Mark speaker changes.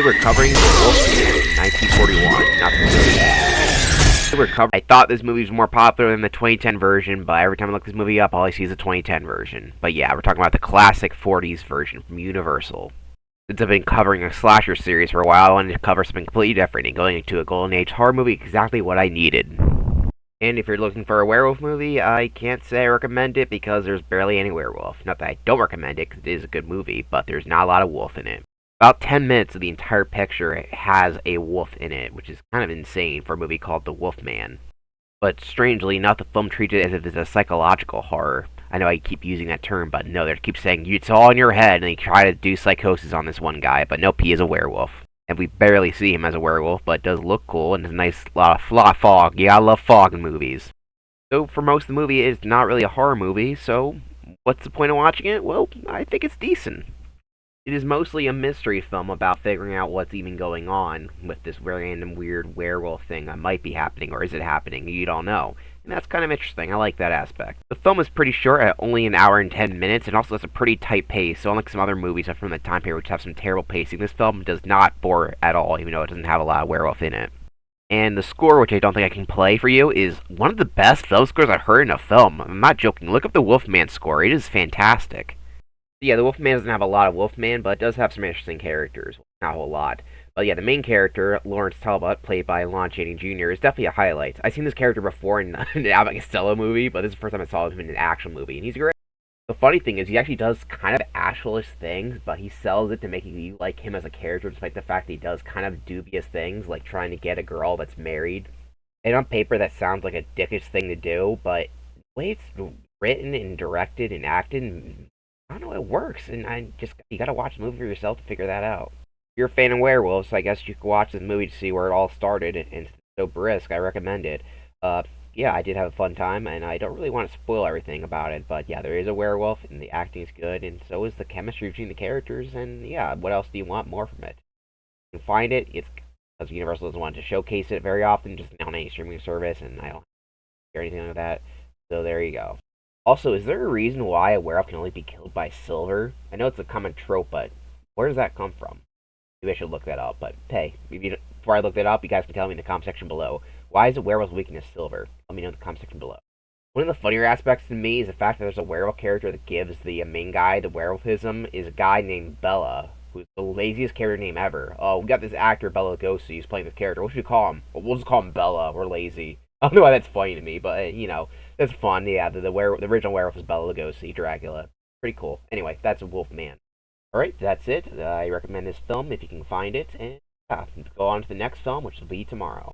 Speaker 1: We're covering Wolfman in 1941, not the movie. I thought this movie was more popular than the 2010 version, but every time I look this movie up, all I see is the 2010 version. But yeah, we're talking about the classic 40s version from Universal. Since I've been covering a slasher series for a while, I wanted to cover something completely different and going into a golden age horror movie exactly what I needed. And if you're looking for a werewolf movie, I can't say I recommend it because there's barely any werewolf. Not that I don't recommend it, because it is a good movie, but there's not a lot of wolf in it. About 10 minutes of the entire picture has a wolf in it, which is kind of insane for a movie called The Wolfman. But strangely enough, the film treats it as if it's a psychological horror. I know I keep using that term, but no, they keep saying it's all in your head, and they try to do psychosis on this one guy, but nope, he is a werewolf. And we barely see him as a werewolf, but it does look cool, and there's a nice lot of fog. You gotta love fog in movies. So for most of the movie, it's not really a horror movie, so what's the point of watching it? Well, I think it's decent. It is mostly a mystery film about figuring out what's even going on with this random weird werewolf thing that might be happening, or is it happening? You don't know. And that's kind of interesting. I like that aspect. The film is pretty short at only an hour and 10 minutes, and also has a pretty tight pace. So unlike some other movies from the time period which have some terrible pacing, this film does not bore at all, even though it doesn't have a lot of werewolf in it. And the score, which I don't think I can play for you, is one of the best film scores I've heard in a film. I'm not joking. Look up the Wolfman score. It is fantastic. Yeah, the Wolfman doesn't have a lot of Wolfman, but it does have some interesting characters. Not a whole lot. But yeah, the main character, Lawrence Talbot, played by Lon Chaney Jr., is definitely a highlight. I've seen this character before in an Abbott and Costello movie, but this is the first time I saw him in an action movie, and he's great. The funny thing is, he actually does kind of ashlish things, but he sells it to make you like him as a character, despite the fact that he does kind of dubious things, like trying to get a girl that's married. And on paper, that sounds like a dickish thing to do, but the way it's written and directed and acted, I don't know, it works, and you gotta watch the movie for yourself to figure that out. If you're a fan of werewolves, so I guess you could watch this movie to see where it all started, and it's so brisk, I recommend it. Yeah, I did have a fun time, and I don't really want to spoil everything about it, but yeah, there is a werewolf, and the acting is good, and so is the chemistry between the characters, and yeah, what else do you want more from it? You can find it, it's because Universal doesn't want to showcase it very often, just on any streaming service, and I don't hear anything like that, so there you go. Also, is there a reason why a werewolf can only be killed by silver? I know it's a common trope, but where does that come from? Maybe I should look that up, but hey, before I look that up, you guys can tell me in the comment section below. Why is a werewolf's weakness silver? Let me know in the comment section below. One of the funnier aspects to me is the fact that there's a werewolf character that gives the main guy the werewolfism is a guy named Bella, who's the laziest character name ever. Oh, we got this actor, Bela Lugosi, who's playing this character. What should we call him? Well, we'll just call him Bella. We're lazy. I don't know why that's funny to me, but, you know, that's fun. Yeah, the original werewolf is Bela Lugosi, Dracula. Pretty cool. Anyway, that's a Wolfman. Alright, that's it. I recommend this film if you can find it. And yeah, go on to the next film, which will be tomorrow.